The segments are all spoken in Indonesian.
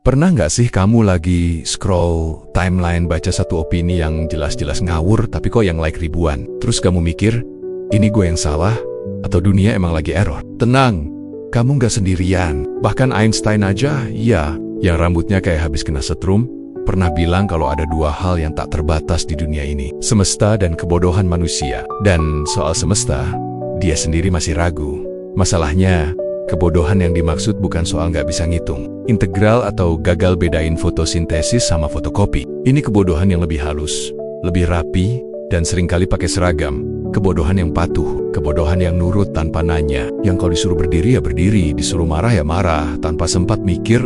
Pernah nggak sih kamu lagi scroll timeline baca satu opini yang jelas-jelas ngawur tapi kok yang like ribuan? Terus kamu mikir, ini gue yang salah atau dunia emang lagi error? Tenang, kamu nggak sendirian. Bahkan Einstein aja, ya, yang rambutnya kayak habis kena setrum, pernah bilang kalau ada dua hal yang tak terbatas di dunia ini, semesta dan kebodohan manusia. Dan soal semesta, dia sendiri masih ragu. Masalahnya, kebodohan yang dimaksud bukan soal nggak bisa ngitung, integral atau gagal bedain fotosintesis sama fotokopi. Ini kebodohan yang lebih halus, lebih rapi, dan seringkali pakai seragam. Kebodohan yang patuh, kebodohan yang nurut tanpa nanya, yang kalau disuruh berdiri ya berdiri, disuruh marah ya marah, tanpa sempat mikir,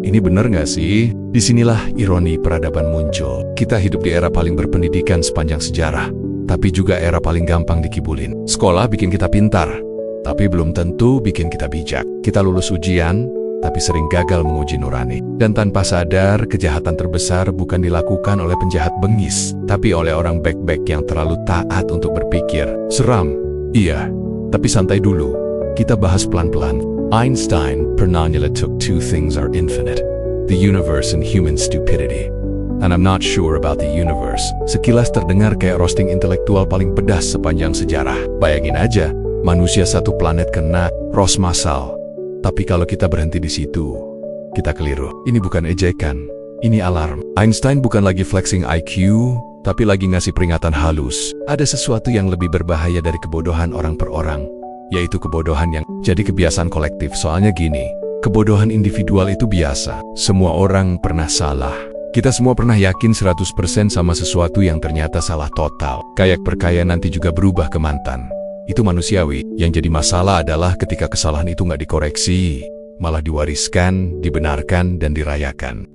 ini bener nggak sih? Disinilah ironi peradaban muncul. Kita hidup di era paling berpendidikan sepanjang sejarah, tapi juga era paling gampang dikibulin. Sekolah bikin kita pintar, tapi belum tentu bikin kita bijak. Kita lulus ujian, tapi sering gagal menguji nurani. Dan tanpa sadar, kejahatan terbesar bukan dilakukan oleh penjahat bengis, tapi oleh orang baik-baik yang terlalu taat untuk berpikir. Seram, iya, tapi santai dulu. Kita bahas pelan-pelan. Einstein pernah nyeletuk two things are infinite, the universe and human stupidity. And I'm not sure about the universe. Sekilas terdengar kayak roasting intelektual paling pedas sepanjang sejarah. Bayangin aja, manusia satu planet kena roast massal. Tapi kalau kita berhenti di situ, kita keliru. Ini bukan ejekan, ini alarm. Einstein bukan lagi flexing IQ, tapi lagi ngasih peringatan halus. Ada sesuatu yang lebih berbahaya dari kebodohan orang per orang, yaitu kebodohan yang jadi kebiasaan kolektif. Soalnya gini, kebodohan individual itu biasa. Semua orang pernah salah. Kita semua pernah yakin 100% sama sesuatu yang ternyata salah total. Kayak perkaya nanti juga berubah ke mantan. Itu manusiawi. Yang jadi masalah adalah ketika kesalahan itu nggak dikoreksi, malah diwariskan, dibenarkan, dan dirayakan.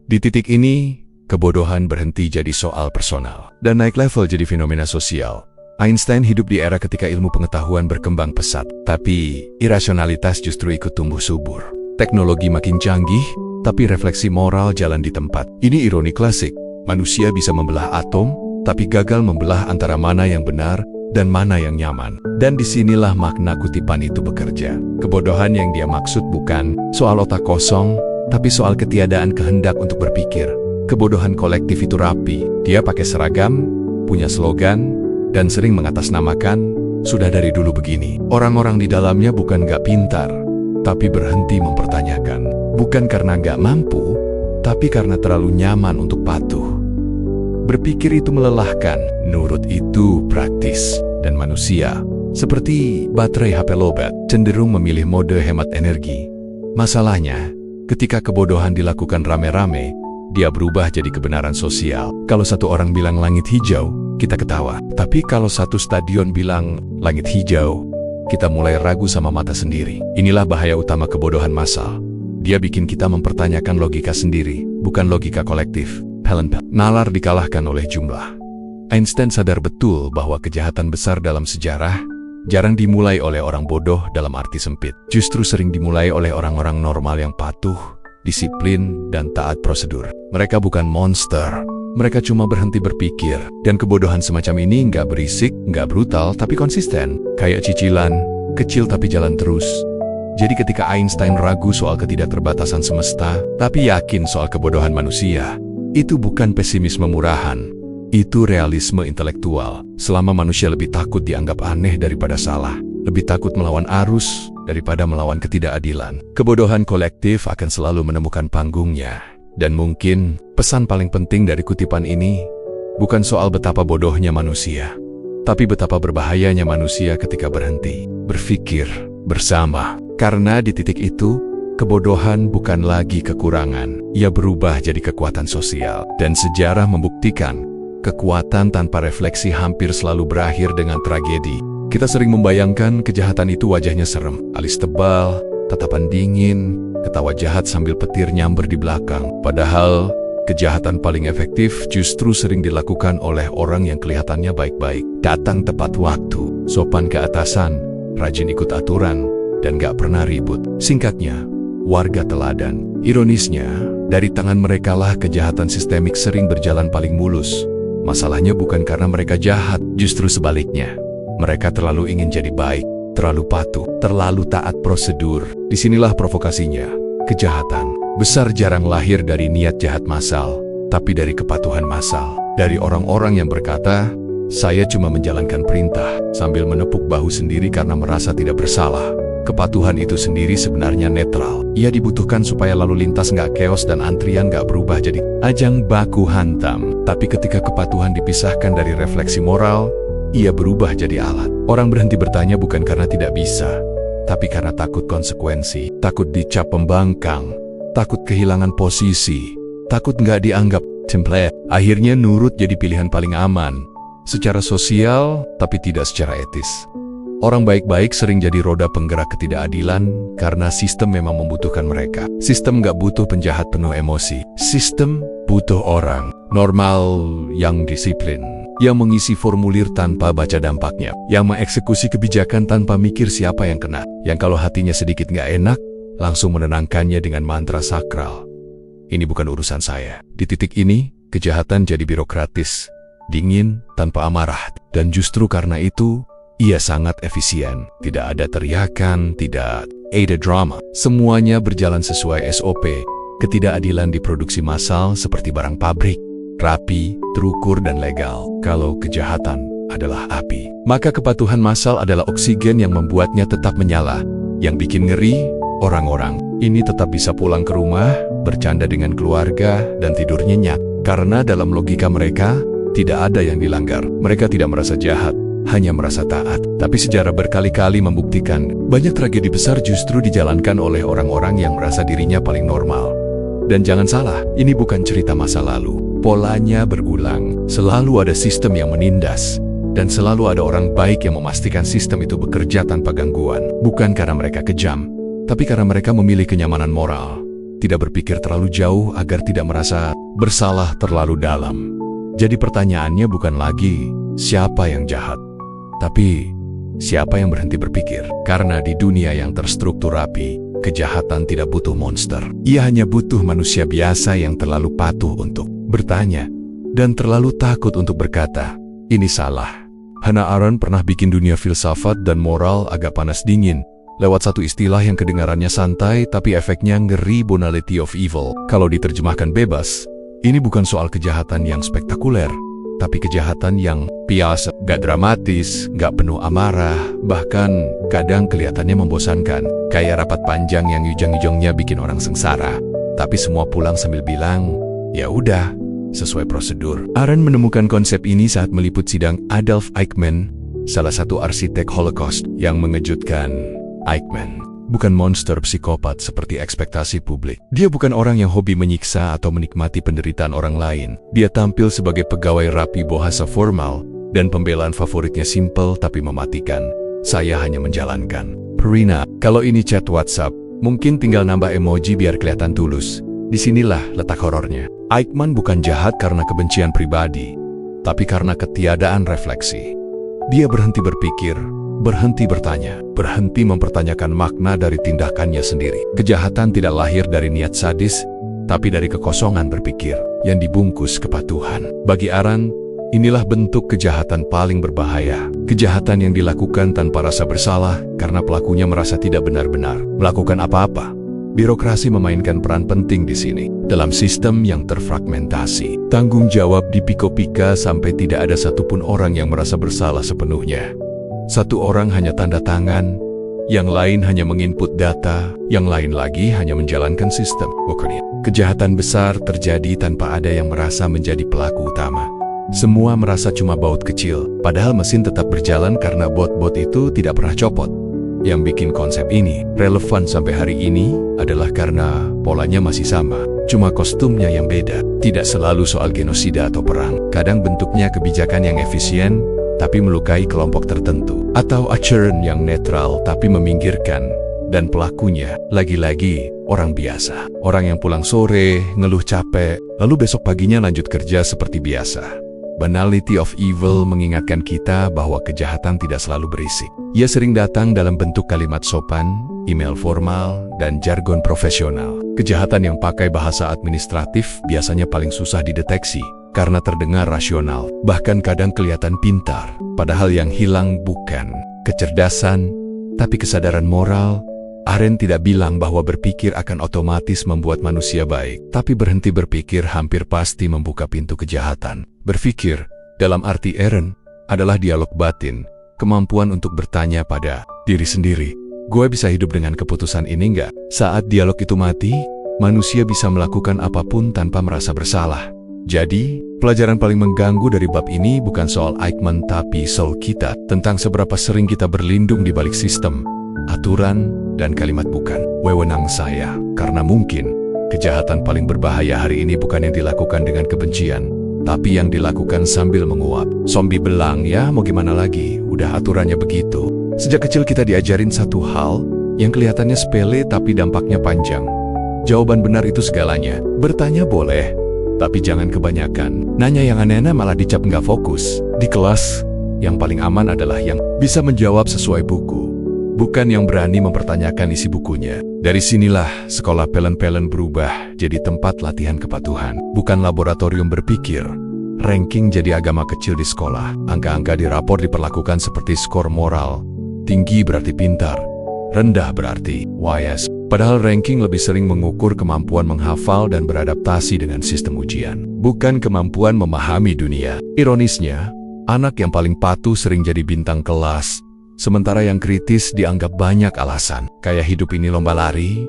Di titik ini, kebodohan berhenti jadi soal personal dan naik level jadi fenomena sosial. Einstein hidup di era ketika ilmu pengetahuan berkembang pesat, tapi irasionalitas justru ikut tumbuh subur. Teknologi makin canggih, tapi refleksi moral jalan di tempat. Ini ironi klasik. Manusia bisa membelah atom, tapi gagal membelah antara mana yang benar dan mana yang nyaman. Dan disinilah makna kutipan itu bekerja. Kebodohan yang dia maksud bukan soal otak kosong, tapi soal ketiadaan kehendak untuk berpikir. Kebodohan kolektif itu rapi. Dia pakai seragam, punya slogan, dan sering mengatasnamakan, sudah dari dulu begini. Orang-orang di dalamnya bukan nggak pintar, tapi berhenti mempertanyakan. Bukan karena nggak mampu, tapi karena terlalu nyaman untuk patuh. Berpikir itu melelahkan, nurut itu praktis, dan manusia, seperti baterai HP lowbat, cenderung memilih mode hemat energi. Masalahnya, ketika kebodohan dilakukan rame-rame, dia berubah jadi kebenaran sosial. Kalau satu orang bilang langit hijau, kita ketawa. Tapi kalau satu stadion bilang langit hijau, kita mulai ragu sama mata sendiri. Inilah bahaya utama kebodohan massal. Dia bikin kita mempertanyakan logika sendiri, bukan logika kolektif. Nalar dikalahkan oleh jumlah. Einstein sadar betul bahwa kejahatan besar dalam sejarah jarang dimulai oleh orang bodoh dalam arti sempit. Justru sering dimulai oleh orang-orang normal yang patuh, disiplin, dan taat prosedur. Mereka bukan monster. Mereka cuma berhenti berpikir. Dan kebodohan semacam ini nggak berisik, nggak brutal, tapi konsisten. Kayak cicilan, kecil tapi jalan terus. Jadi ketika Einstein ragu soal ketidakterbatasan semesta, tapi yakin soal kebodohan manusia, itu bukan pesimisme murahan. Itu realisme intelektual. Selama manusia lebih takut dianggap aneh daripada salah, lebih takut melawan arus daripada melawan ketidakadilan, kebodohan kolektif akan selalu menemukan panggungnya. Dan mungkin pesan paling penting dari kutipan ini bukan soal betapa bodohnya manusia, tapi betapa berbahayanya manusia ketika berhenti berpikir bersama. Karena di titik itu, kebodohan bukan lagi kekurangan, ia berubah jadi kekuatan sosial. Dan sejarah membuktikan, kekuatan tanpa refleksi hampir selalu berakhir dengan tragedi. Kita sering membayangkan kejahatan itu wajahnya serem, alis tebal, tatapan dingin, ketawa jahat sambil petir nyamber di belakang. Padahal, kejahatan paling efektif justru sering dilakukan oleh orang yang kelihatannya baik-baik. Datang tepat waktu, sopan ke atasan, rajin ikut aturan, dan gak pernah ribut. Singkatnya, warga teladan. Ironisnya, dari tangan merekalah kejahatan sistemik sering berjalan paling mulus. Masalahnya bukan karena mereka jahat, justru sebaliknya. Mereka terlalu ingin jadi baik, terlalu patuh, terlalu taat prosedur. Disinilah provokasinya. Kejahatan besar jarang lahir dari niat jahat massal, tapi dari kepatuhan massal. Dari orang-orang yang berkata, saya cuma menjalankan perintah, sambil menepuk bahu sendiri karena merasa tidak bersalah. Kepatuhan itu sendiri sebenarnya netral. Ia dibutuhkan supaya lalu lintas nggak keos dan antrian nggak berubah jadi ajang baku hantam. Tapi ketika kepatuhan dipisahkan dari refleksi moral, ia berubah jadi alat. Orang berhenti bertanya bukan karena tidak bisa, tapi karena takut konsekuensi, takut dicap pembangkang, takut kehilangan posisi, takut nggak dianggap template. Akhirnya nurut jadi pilihan paling aman, secara sosial tapi tidak secara etis. Orang baik-baik sering jadi roda penggerak ketidakadilan karena sistem memang membutuhkan mereka. Sistem nggak butuh penjahat penuh emosi. Sistem butuh orang normal yang disiplin, yang mengisi formulir tanpa baca dampaknya, yang mengeksekusi kebijakan tanpa mikir siapa yang kena, yang kalau hatinya sedikit nggak enak, langsung menenangkannya dengan mantra sakral. Ini bukan urusan saya. Di titik ini, kejahatan jadi birokratis, dingin, tanpa amarah. Dan justru karena itu, ia sangat efisien. Tidak ada teriakan, tidak ada drama. Semuanya berjalan sesuai SOP. Ketidakadilan diproduksi massal seperti barang pabrik, rapi, terukur, dan legal. Kalau kejahatan adalah api, maka kepatuhan massal adalah oksigen yang membuatnya tetap menyala. Yang bikin ngeri, orang-orang ini tetap bisa pulang ke rumah, bercanda dengan keluarga, dan tidur nyenyak. Karena dalam logika mereka, tidak ada yang dilanggar. Mereka tidak merasa jahat, hanya merasa taat. Tapi sejarah berkali-kali membuktikan, banyak tragedi besar justru dijalankan oleh orang-orang yang merasa dirinya paling normal. Dan jangan salah, ini bukan cerita masa lalu. Polanya berulang. Selalu ada sistem yang menindas, dan selalu ada orang baik yang memastikan sistem itu bekerja tanpa gangguan. Bukan karena mereka kejam, tapi karena mereka memilih kenyamanan moral. Tidak berpikir terlalu jauh agar tidak merasa bersalah terlalu dalam. Jadi pertanyaannya bukan lagi siapa yang jahat, tapi siapa yang berhenti berpikir. Karena di dunia yang terstruktur rapi, kejahatan tidak butuh monster. Ia hanya butuh manusia biasa yang terlalu patuh untuk bertanya dan terlalu takut untuk berkata, ini salah. Hannah Arendt pernah bikin dunia filsafat dan moral agak panas dingin lewat satu istilah yang kedengarannya santai tapi efeknya ngeri, banality of evil. Kalau diterjemahkan bebas, ini bukan soal kejahatan yang spektakuler, tapi kejahatan yang biasa, gak dramatis, gak penuh amarah, bahkan kadang kelihatannya membosankan. Kayak rapat panjang yang yujang-yujangnya bikin orang sengsara, tapi semua pulang sambil bilang, ya udah, sesuai prosedur. Arendt menemukan konsep ini saat meliput sidang Adolf Eichmann, salah satu arsitek Holocaust. Yang mengejutkan, Eichmann bukan monster psikopat seperti ekspektasi publik. Dia bukan orang yang hobi menyiksa atau menikmati penderitaan orang lain. Dia tampil sebagai pegawai rapi bahasa formal, dan pembelaan favoritnya simpel tapi mematikan. Saya hanya menjalankan. Perina, kalau ini chat WhatsApp, mungkin tinggal nambah emoji biar kelihatan tulus. Disinilah letak horornya. Eichmann bukan jahat karena kebencian pribadi, tapi karena ketiadaan refleksi. Dia berhenti berpikir, berhenti bertanya, berhenti mempertanyakan makna dari tindakannya sendiri. Kejahatan tidak lahir dari niat sadis, tapi dari kekosongan berpikir yang dibungkus kepatuhan. Bagi Arendt, inilah bentuk kejahatan paling berbahaya. Kejahatan yang dilakukan tanpa rasa bersalah karena pelakunya merasa tidak benar-benar melakukan apa-apa. Birokrasi memainkan peran penting di sini. Dalam sistem yang terfragmentasi, tanggung jawab dipiko-pika sampai tidak ada satupun orang yang merasa bersalah sepenuhnya. Satu orang hanya tanda tangan, yang lain hanya menginput data, yang lain lagi hanya menjalankan sistem. Kejahatan besar terjadi tanpa ada yang merasa menjadi pelaku utama. Semua merasa cuma baut kecil, padahal mesin tetap berjalan karena bot-bot itu tidak pernah copot. Yang bikin konsep ini relevan sampai hari ini adalah karena polanya masih sama, cuma kostumnya yang beda. Tidak selalu soal genosida atau perang. Kadang bentuknya kebijakan yang efisien, tapi melukai kelompok tertentu. Atau aturan yang netral, tapi meminggirkan. Dan pelakunya, lagi-lagi, orang biasa. Orang yang pulang sore, ngeluh capek, lalu besok paginya lanjut kerja seperti biasa. Banality of evil mengingatkan kita bahwa kejahatan tidak selalu berisik. Ia sering datang dalam bentuk kalimat sopan, email formal, dan jargon profesional. Kejahatan yang pakai bahasa administratif biasanya paling susah dideteksi karena terdengar rasional, bahkan kadang kelihatan pintar. Padahal yang hilang bukan kecerdasan, tapi kesadaran moral, Arendt tidak bilang bahwa berpikir akan otomatis membuat manusia baik, tapi berhenti berpikir hampir pasti membuka pintu kejahatan. Berpikir, dalam arti Arendt, adalah dialog batin, kemampuan untuk bertanya pada diri sendiri. Gue bisa hidup dengan keputusan ini nggak? Saat dialog itu mati, manusia bisa melakukan apapun tanpa merasa bersalah. Jadi, pelajaran paling mengganggu dari bab ini bukan soal Eichmann tapi soal kita, tentang seberapa sering kita berlindung di balik sistem, aturan, dan kalimat bukan wewenang saya. Karena mungkin, kejahatan paling berbahaya hari ini bukan yang dilakukan dengan kebencian, tapi yang dilakukan sambil menguap. Zombie belang ya, mau gimana lagi, udah aturannya begitu. Sejak kecil kita diajarin satu hal, yang kelihatannya sepele tapi dampaknya panjang. Jawaban benar itu segalanya. Bertanya boleh, tapi jangan kebanyakan. Nanya yang aneh-aneh malah dicap nggak fokus. Di kelas, yang paling aman adalah yang bisa menjawab sesuai buku, bukan yang berani mempertanyakan isi bukunya. Dari sinilah sekolah pelen-pelen berubah jadi tempat latihan kepatuhan, bukan laboratorium berpikir. Ranking jadi agama kecil di sekolah. Angka-angka di rapor diperlakukan seperti skor moral. Tinggi berarti pintar, rendah berarti wise. Padahal ranking lebih sering mengukur kemampuan menghafal dan beradaptasi dengan sistem ujian, bukan kemampuan memahami dunia. Ironisnya, anak yang paling patuh sering jadi bintang kelas, sementara yang kritis dianggap banyak alasan. Kayak hidup ini lomba lari,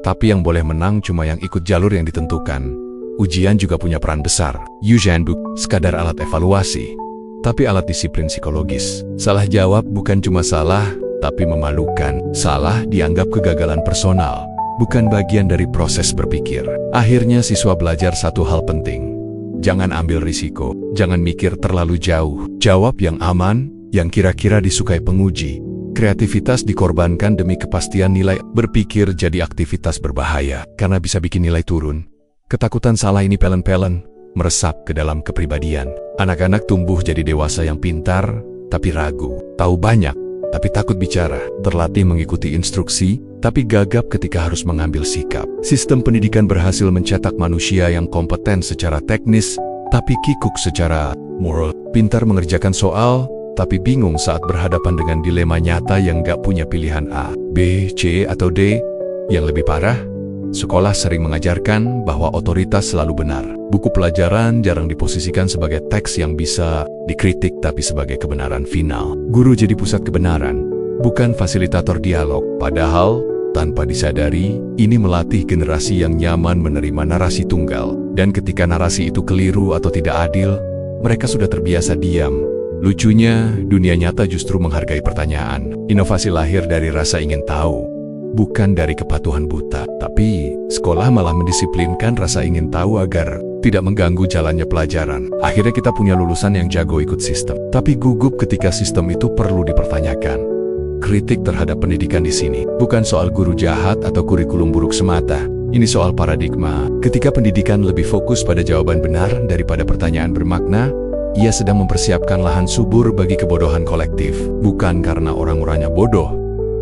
tapi yang boleh menang cuma yang ikut jalur yang ditentukan. Ujian juga punya peran besar. Ujian bukan sekadar alat evaluasi, tapi alat disiplin psikologis. Salah jawab bukan cuma salah, tapi memalukan. Salah dianggap kegagalan personal, bukan bagian dari proses berpikir. Akhirnya siswa belajar satu hal penting. Jangan ambil risiko, jangan mikir terlalu jauh. Jawab yang aman, yang kira-kira disukai penguji. Kreativitas dikorbankan demi kepastian nilai. Berpikir jadi aktivitas berbahaya, karena bisa bikin nilai turun. Ketakutan salah ini pelen-pelen, meresap ke dalam kepribadian. Anak-anak tumbuh jadi dewasa yang pintar, tapi ragu. Tahu banyak, tapi takut bicara, terlatih mengikuti instruksi, tapi gagap ketika harus mengambil sikap. Sistem pendidikan berhasil mencetak manusia yang kompeten secara teknis, tapi kikuk secara moral. Pintar mengerjakan soal, tapi bingung saat berhadapan dengan dilema nyata yang gak punya pilihan A, B, C, atau D. Yang lebih parah, sekolah sering mengajarkan bahwa otoritas selalu benar. Buku pelajaran jarang diposisikan sebagai teks yang bisa dikritik tapi sebagai kebenaran final. Guru jadi pusat kebenaran, bukan fasilitator dialog. Padahal, tanpa disadari, ini melatih generasi yang nyaman menerima narasi tunggal. Dan ketika narasi itu keliru atau tidak adil, mereka sudah terbiasa diam. Lucunya, dunia nyata justru menghargai pertanyaan. Inovasi lahir dari rasa ingin tahu, bukan dari kepatuhan buta. Tapi, sekolah malah mendisiplinkan rasa ingin tahu agar tidak mengganggu jalannya pelajaran. Akhirnya kita punya lulusan yang jago ikut sistem, tapi gugup ketika sistem itu perlu dipertanyakan. Kritik terhadap pendidikan di sini bukan soal guru jahat atau kurikulum buruk semata. Ini soal paradigma. Ketika pendidikan lebih fokus pada jawaban benar daripada pertanyaan bermakna, ia sedang mempersiapkan lahan subur bagi kebodohan kolektif. Bukan karena orang-orangnya bodoh,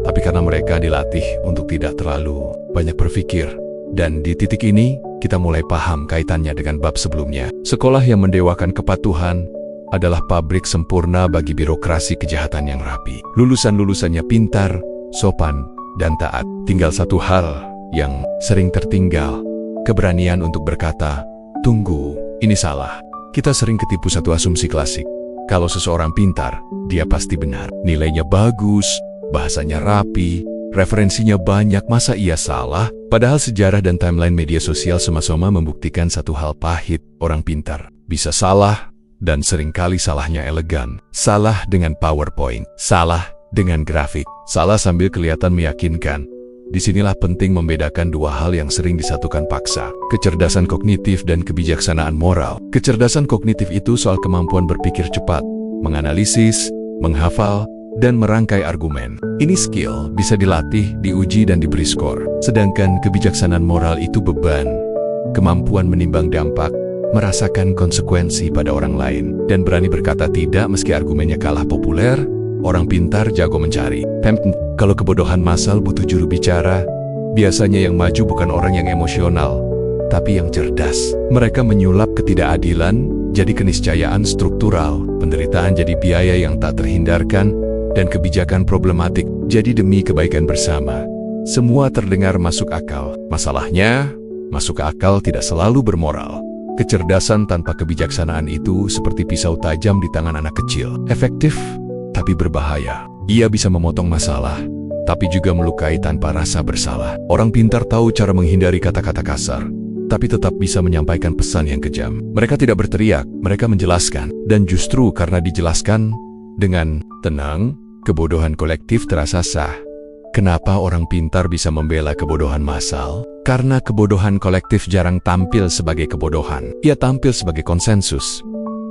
tapi karena mereka dilatih untuk tidak terlalu banyak berpikir. Dan di titik ini, kita mulai paham kaitannya dengan bab sebelumnya. Sekolah yang mendewakan kepatuhan adalah pabrik sempurna bagi birokrasi kejahatan yang rapi. Lulusan-lulusannya pintar, sopan, dan taat. Tinggal satu hal yang sering tertinggal, keberanian untuk berkata, "Tunggu, ini salah." Kita sering ketipu satu asumsi klasik. Kalau seseorang pintar, dia pasti benar. Nilainya bagus, bahasanya rapi, referensinya banyak, masa ia salah? Padahal sejarah dan timeline media sosial sama-sama membuktikan satu hal pahit. Orang pintar bisa salah, dan seringkali salahnya elegan. Salah dengan PowerPoint, salah dengan grafik, salah sambil kelihatan meyakinkan. Disinilah penting membedakan dua hal yang sering disatukan paksa. Kecerdasan kognitif dan kebijaksanaan moral. Kecerdasan kognitif itu soal kemampuan berpikir cepat, menganalisis, menghafal, dan merangkai argumen. Ini skill bisa dilatih, diuji, dan diberi skor. Sedangkan kebijaksanaan moral itu beban, kemampuan menimbang dampak, merasakan konsekuensi pada orang lain, dan berani berkata tidak meski argumennya kalah populer. Orang pintar jago mencari. Kalau kebodohan massal butuh juru bicara, biasanya yang maju bukan orang yang emosional, tapi yang cerdas. Mereka menyulap ketidakadilan jadi keniscayaan struktural, penderitaan jadi biaya yang tak terhindarkan, dan kebijakan problematik jadi demi kebaikan bersama. Semua terdengar masuk akal. Masalahnya, masuk akal tidak selalu bermoral. Kecerdasan tanpa kebijaksanaan itu seperti pisau tajam di tangan anak kecil. Efektif, tapi berbahaya. Ia bisa memotong masalah, tapi juga melukai tanpa rasa bersalah. Orang pintar tahu cara menghindari kata-kata kasar, tapi tetap bisa menyampaikan pesan yang kejam. Mereka tidak berteriak, mereka menjelaskan. Dan justru karena dijelaskan dengan tenang, kebodohan kolektif terasa sah. Kenapa orang pintar bisa membela kebodohan massal? Karena kebodohan kolektif jarang tampil sebagai kebodohan. Ia tampil sebagai konsensus.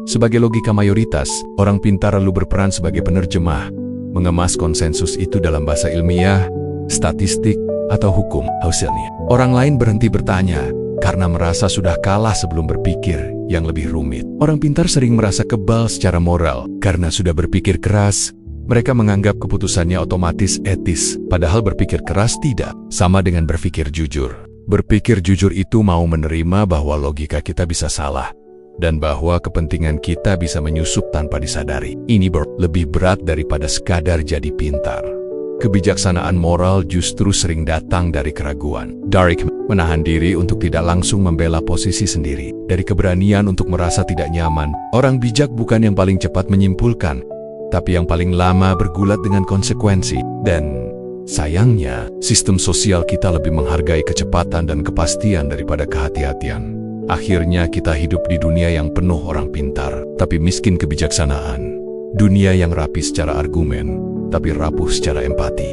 Sebagai logika mayoritas, orang pintar lalu berperan sebagai penerjemah, mengemas konsensus itu dalam bahasa ilmiah, statistik, atau hukum. Hasilnya, orang lain berhenti bertanya karena merasa sudah kalah sebelum berpikir yang lebih rumit. Orang pintar sering merasa kebal secara moral karena sudah berpikir keras. Mereka menganggap keputusannya otomatis etis, padahal berpikir keras tidak. Sama dengan berpikir jujur. Berpikir jujur itu mau menerima bahwa logika kita bisa salah, dan bahwa kepentingan kita bisa menyusup tanpa disadari. Ini lebih berat daripada sekadar jadi pintar. Kebijaksanaan moral justru sering datang dari keraguan. Derek menahan diri untuk tidak langsung membela posisi sendiri. Dari keberanian untuk merasa tidak nyaman. Orang bijak bukan yang paling cepat menyimpulkan, tapi yang paling lama bergulat dengan konsekuensi. Dan sayangnya, sistem sosial kita lebih menghargai kecepatan dan kepastian daripada kehati-hatian. Akhirnya kita hidup di dunia yang penuh orang pintar, tapi miskin kebijaksanaan. Dunia yang rapi secara argumen, tapi rapuh secara empati.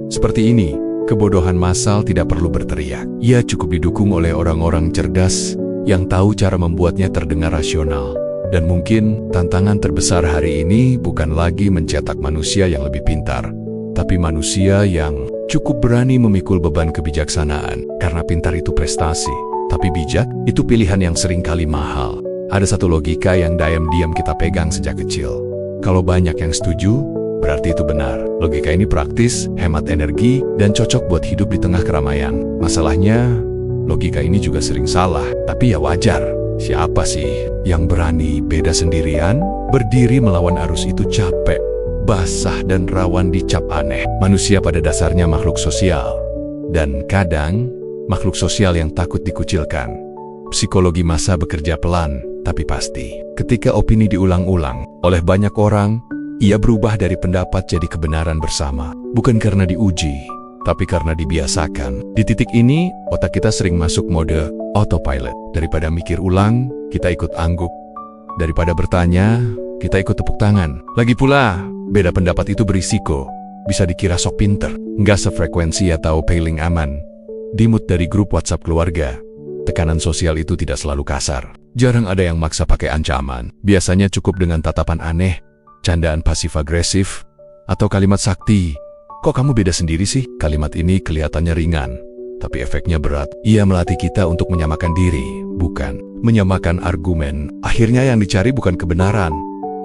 Seperti ini, kebodohan massal tidak perlu berteriak. Ia cukup didukung oleh orang-orang cerdas yang tahu cara membuatnya terdengar rasional. Dan mungkin tantangan terbesar hari ini bukan lagi mencetak manusia yang lebih pintar, tapi manusia yang cukup berani memikul beban kebijaksanaan. Karena pintar itu prestasi, tapi bijak itu pilihan yang seringkali mahal. Ada satu logika yang diam-diam kita pegang sejak kecil. Kalau banyak yang setuju, berarti itu benar. Logika ini praktis, hemat energi, dan cocok buat hidup di tengah keramaian. Masalahnya, logika ini juga sering salah, tapi ya wajar. Siapa sih yang berani beda sendirian? Berdiri melawan arus itu capek, basah dan rawan dicap aneh. Manusia pada dasarnya makhluk sosial. Dan kadang, makhluk sosial yang takut dikucilkan. Psikologi massa bekerja pelan, tapi pasti. Ketika opini diulang-ulang oleh banyak orang, ia berubah dari pendapat jadi kebenaran bersama. Bukan karena diuji, tapi karena dibiasakan. Di titik ini, otak kita sering masuk mode autopilot. Daripada mikir ulang, kita ikut angguk. Daripada bertanya, kita ikut tepuk tangan. Lagi pula, beda pendapat itu berisiko. Bisa dikira sok pinter, nggak sefrekuensi atau paling aman. Dimut dari grup WhatsApp keluarga, tekanan sosial itu tidak selalu kasar. Jarang ada yang maksa pakai ancaman. Biasanya cukup dengan tatapan aneh, candaan pasif-agresif, atau kalimat sakti. Kok kamu beda sendiri sih? Kalimat ini kelihatannya ringan, tapi efeknya berat. Ia melatih kita untuk menyamakan diri, bukan menyamakan argumen. Akhirnya yang dicari bukan kebenaran,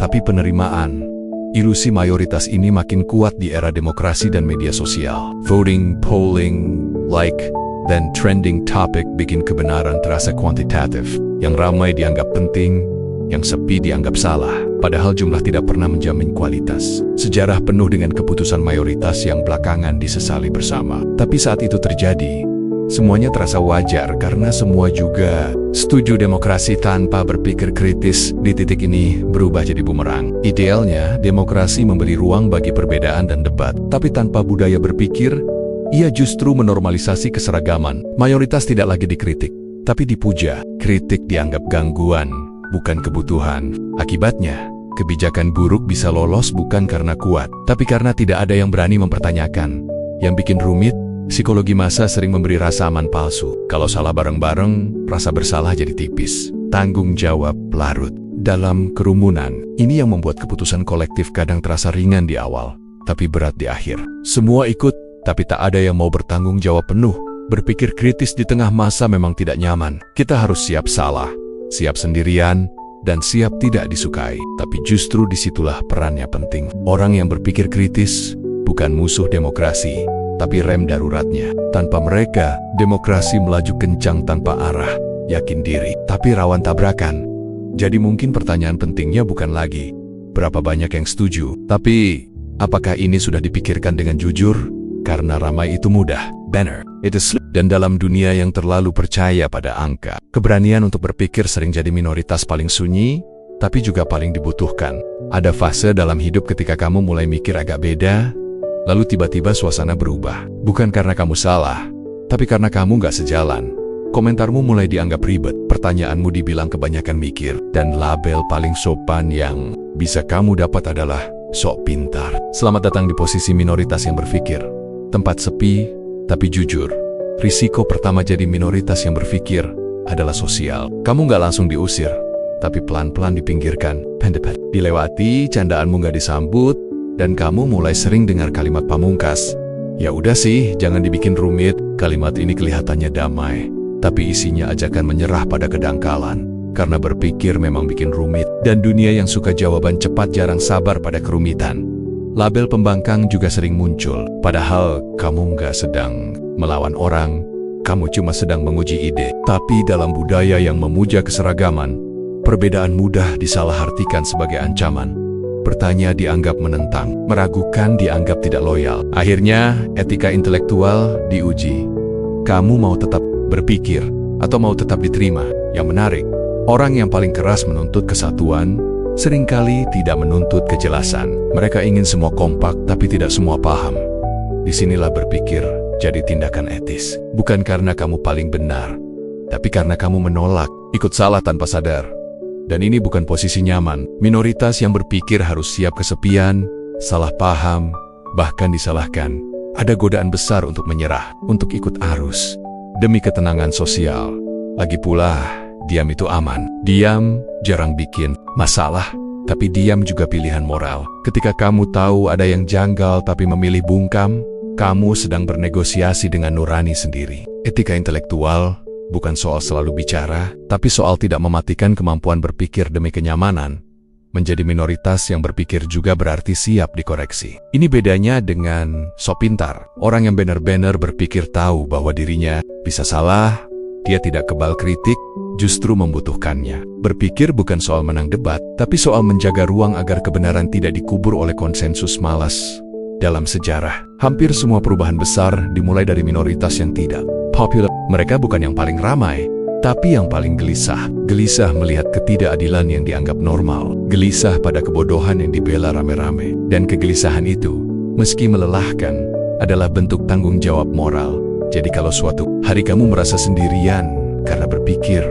tapi penerimaan. Ilusi mayoritas ini makin kuat di era demokrasi dan media sosial. Voting, polling, like, dan trending topic bikin kebenaran terasa kuantitatif. Yang ramai dianggap penting, yang sepi dianggap salah. Padahal jumlah tidak pernah menjamin kualitas. Sejarah penuh dengan keputusan mayoritas yang belakangan disesali bersama. Tapi saat itu terjadi, semuanya terasa wajar karena semua juga setuju demokrasi tanpa berpikir kritis. Di titik ini berubah jadi bumerang. Idealnya, demokrasi memberi ruang bagi perbedaan dan debat. Tapi tanpa budaya berpikir, ia justru menormalisasi keseragaman. Mayoritas tidak lagi dikritik, tapi dipuja. Kritik dianggap gangguan, bukan kebutuhan. Akibatnya, kebijakan buruk bisa lolos bukan karena kuat, tapi karena tidak ada yang berani mempertanyakan. Yang bikin rumit, psikologi massa sering memberi rasa aman palsu. Kalau salah bareng-bareng, rasa bersalah jadi tipis. Tanggung jawab larut dalam kerumunan. Ini yang membuat keputusan kolektif kadang terasa ringan di awal, tapi berat di akhir. Semua ikut, tapi tak ada yang mau bertanggung jawab penuh. Berpikir kritis di tengah massa memang tidak nyaman. Kita harus siap salah, siap sendirian, dan siap tidak disukai. Tapi justru disitulah perannya penting. Orang yang berpikir kritis bukan musuh demokrasi, tapi rem daruratnya. Tanpa mereka, demokrasi melaju kencang tanpa arah, yakin diri, tapi rawan tabrakan. Jadi mungkin pertanyaan pentingnya bukan lagi berapa banyak yang setuju, tapi apakah ini sudah dipikirkan dengan jujur? Karena ramai itu mudah, Banner. Dan dalam dunia yang terlalu percaya pada angka, keberanian untuk berpikir sering jadi minoritas paling sunyi, tapi juga paling dibutuhkan. Ada fase dalam hidup ketika kamu mulai mikir agak beda, lalu tiba-tiba suasana berubah. Bukan karena kamu salah, tapi karena kamu gak sejalan. Komentarmu mulai dianggap ribet, pertanyaanmu dibilang kebanyakan mikir, dan label paling sopan yang bisa kamu dapat adalah sok pintar. Selamat datang di posisi minoritas yang berpikir. Tempat sepi, tapi jujur. Risiko pertama jadi minoritas yang berpikir adalah sosial. Kamu gak langsung diusir, tapi pelan-pelan dipinggirkan, dilewati, candaanmu gak disambut, dan kamu mulai sering dengar kalimat pamungkas. Ya udah sih, jangan dibikin rumit. Kalimat ini kelihatannya damai, tapi isinya ajakan menyerah pada kedangkalan. Karena berpikir memang bikin rumit, dan dunia yang suka jawaban cepat jarang sabar pada kerumitan. Label pembangkang juga sering muncul, padahal kamu nggak sedang melawan orang, kamu cuma sedang menguji ide. Tapi dalam budaya yang memuja keseragaman, perbedaan mudah disalahartikan sebagai ancaman. Bertanya dianggap menentang, meragukan dianggap tidak loyal. Akhirnya, etika intelektual diuji. Kamu mau tetap berpikir atau mau tetap diterima? Yang menarik, orang yang paling keras menuntut kesatuan seringkali tidak menuntut kejelasan. Mereka ingin semua kompak tapi tidak semua paham. Disinilah berpikir jadi tindakan etis. Bukan karena kamu paling benar, tapi karena kamu menolak, ikut salah tanpa sadar. Dan ini bukan posisi nyaman. Minoritas yang berpikir harus siap kesepian, salah paham, bahkan disalahkan. Ada godaan besar untuk menyerah, untuk ikut arus, demi ketenangan sosial. Lagi pula, diam itu aman. Diam jarang bikin masalah, tapi diam juga pilihan moral. Ketika kamu tahu ada yang janggal tapi memilih bungkam, kamu sedang bernegosiasi dengan nurani sendiri. Etika intelektual bukan soal selalu bicara, tapi soal tidak mematikan kemampuan berpikir demi kenyamanan. Menjadi minoritas yang berpikir juga berarti siap dikoreksi. Ini bedanya dengan sok pintar. Orang yang benar-benar berpikir tahu bahwa dirinya bisa salah, dia tidak kebal kritik, justru membutuhkannya. Berpikir bukan soal menang debat, tapi soal menjaga ruang agar kebenaran tidak dikubur oleh konsensus malas. Dalam sejarah, hampir semua perubahan besar dimulai dari minoritas yang tidak popular. Mereka bukan yang paling ramai, tapi yang paling gelisah. Gelisah melihat ketidakadilan yang dianggap normal. Gelisah pada kebodohan yang dibela rame-rame. Dan kegelisahan itu, meski melelahkan, adalah bentuk tanggung jawab moral. Jadi kalau suatu hari kamu merasa sendirian karena berpikir,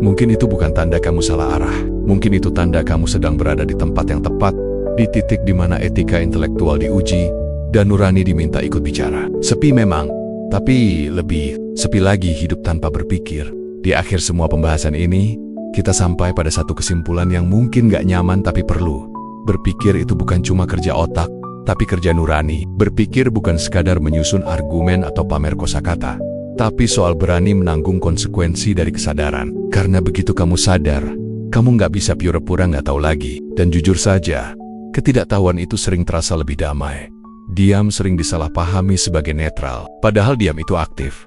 mungkin itu bukan tanda kamu salah arah. Mungkin itu tanda kamu sedang berada di tempat yang tepat, di titik di mana etika intelektual diuji, dan nurani diminta ikut bicara. Sepi memang, tapi lebih sepi lagi hidup tanpa berpikir. Di akhir semua pembahasan ini, kita sampai pada satu kesimpulan yang mungkin gak nyaman tapi perlu. Berpikir itu bukan cuma kerja otak, tapi kerja nurani. Berpikir bukan sekadar menyusun argumen atau pamer kosakata, tapi soal berani menanggung konsekuensi dari kesadaran. Karena begitu kamu sadar, kamu gak bisa pura-pura gak tahu lagi. Dan jujur saja, ketidaktahuan itu sering terasa lebih damai. Diam sering disalahpahami sebagai netral, padahal diam itu aktif.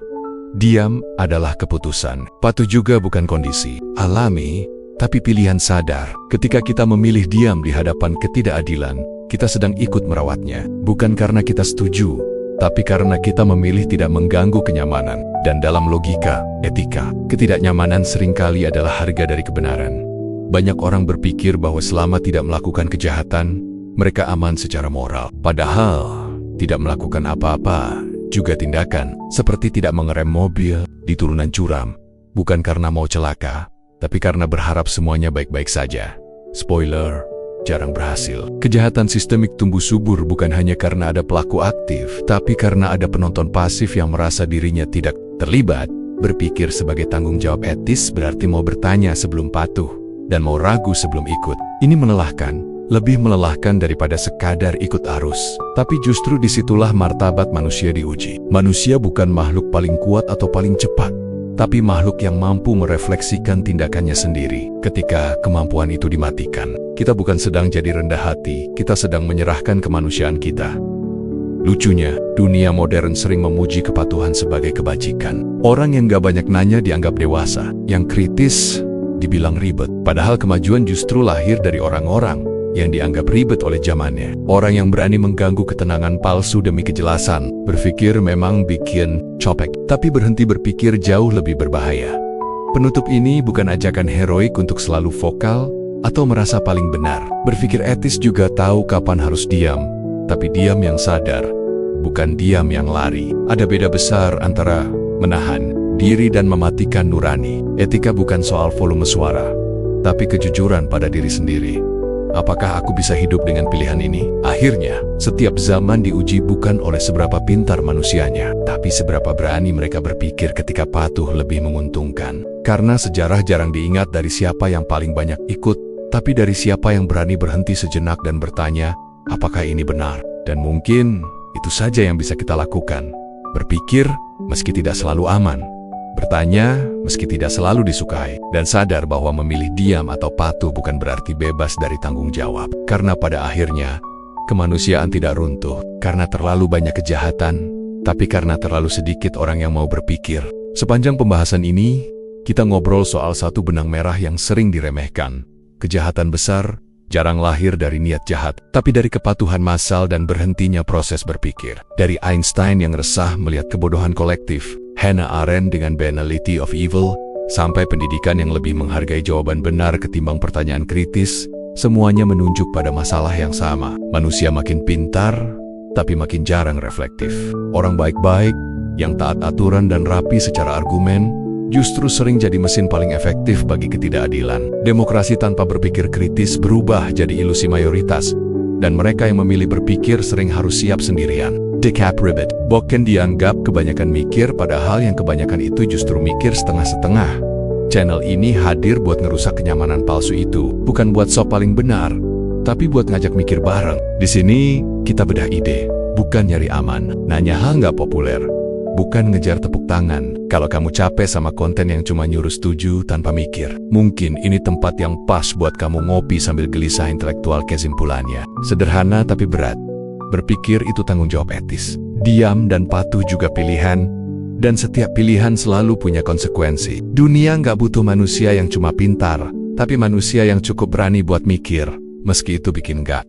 Diam adalah keputusan. Patuh juga bukan kondisi alami, tapi pilihan sadar. Ketika kita memilih diam di hadapan ketidakadilan, kita sedang ikut merawatnya. Bukan karena kita setuju, tapi karena kita memilih tidak mengganggu kenyamanan. Dan dalam logika, etika, ketidaknyamanan seringkali adalah harga dari kebenaran. Banyak orang berpikir bahwa selama tidak melakukan kejahatan, mereka aman secara moral. Padahal, tidak melakukan apa-apa juga tindakan, seperti tidak mengerem mobil di turunan curam, bukan karena mau celaka, tapi karena berharap semuanya baik-baik saja. Spoiler, jarang berhasil. Kejahatan sistemik tumbuh subur bukan hanya karena ada pelaku aktif, tapi karena ada penonton pasif yang merasa dirinya tidak terlibat. Berpikir sebagai tanggung jawab etis berarti mau bertanya sebelum patuh, dan mau ragu sebelum ikut. Ini melelahkan. Lebih melelahkan daripada sekadar ikut arus. Tapi justru disitulah martabat manusia diuji. Manusia bukan makhluk paling kuat atau paling cepat, tapi makhluk yang mampu merefleksikan tindakannya sendiri. Ketika kemampuan itu dimatikan, kita bukan sedang jadi rendah hati, kita sedang menyerahkan kemanusiaan kita. Lucunya, dunia modern sering memuji kepatuhan sebagai kebajikan. Orang yang gak banyak nanya dianggap dewasa, yang kritis dibilang ribet. Padahal kemajuan justru lahir dari orang-orang yang dianggap ribet oleh zamannya. Orang yang berani mengganggu ketenangan palsu demi kejelasan. Berpikir memang bikin copek, tapi berhenti berpikir jauh lebih berbahaya. Penutup ini bukan ajakan heroik untuk selalu vokal atau merasa paling benar. Berpikir etis juga tahu kapan harus diam, tapi diam yang sadar, bukan diam yang lari. Ada beda besar antara menahan diri dan mematikan nurani. Etika bukan soal volume suara, tapi kejujuran pada diri sendiri. Apakah aku bisa hidup dengan pilihan ini? Akhirnya, setiap zaman diuji bukan oleh seberapa pintar manusianya, tapi seberapa berani mereka berpikir ketika patuh lebih menguntungkan. Karena sejarah jarang diingat dari siapa yang paling banyak ikut, tapi dari siapa yang berani berhenti sejenak dan bertanya, apakah ini benar? Dan mungkin itu saja yang bisa kita lakukan. Berpikir meski tidak selalu aman, bertanya meski tidak selalu disukai, dan sadar bahwa memilih diam atau patuh bukan berarti bebas dari tanggung jawab. Karena pada akhirnya, kemanusiaan tidak runtuh karena terlalu banyak kejahatan, tapi karena terlalu sedikit orang yang mau berpikir. Sepanjang pembahasan ini, kita ngobrol soal satu benang merah yang sering diremehkan. Kejahatan besar jarang lahir dari niat jahat, tapi dari kepatuhan massal dan berhentinya proses berpikir. Dari Einstein yang resah melihat kebodohan kolektif, Hannah Arendt dengan Banality of Evil, sampai pendidikan yang lebih menghargai jawaban benar ketimbang pertanyaan kritis, semuanya menunjuk pada masalah yang sama. Manusia makin pintar, tapi makin jarang reflektif. Orang baik-baik, yang taat aturan dan rapi secara argumen, justru sering jadi mesin paling efektif bagi ketidakadilan. Demokrasi tanpa berpikir kritis berubah jadi ilusi mayoritas, dan mereka yang memilih berpikir sering harus siap sendirian. Decap Ribbit, Boken dianggap kebanyakan mikir, padahal yang kebanyakan itu justru mikir setengah-setengah. Channel ini hadir buat ngerusak kenyamanan palsu itu, bukan buat sok paling benar, tapi buat ngajak mikir bareng. Di sini, kita bedah ide, bukan nyari aman, nanya hal nggak populer, bukan ngejar tepuk tangan. Kalau kamu capek sama konten yang cuma nyuruh setuju tanpa mikir, mungkin ini tempat yang pas buat kamu ngopi sambil gelisah intelektual kesimpulannya. Sederhana tapi berat. Berpikir itu tanggung jawab etis. Diam dan patuh juga pilihan, dan setiap pilihan selalu punya konsekuensi. Dunia nggak butuh manusia yang cuma pintar, tapi manusia yang cukup berani buat mikir, meski itu bikin gak.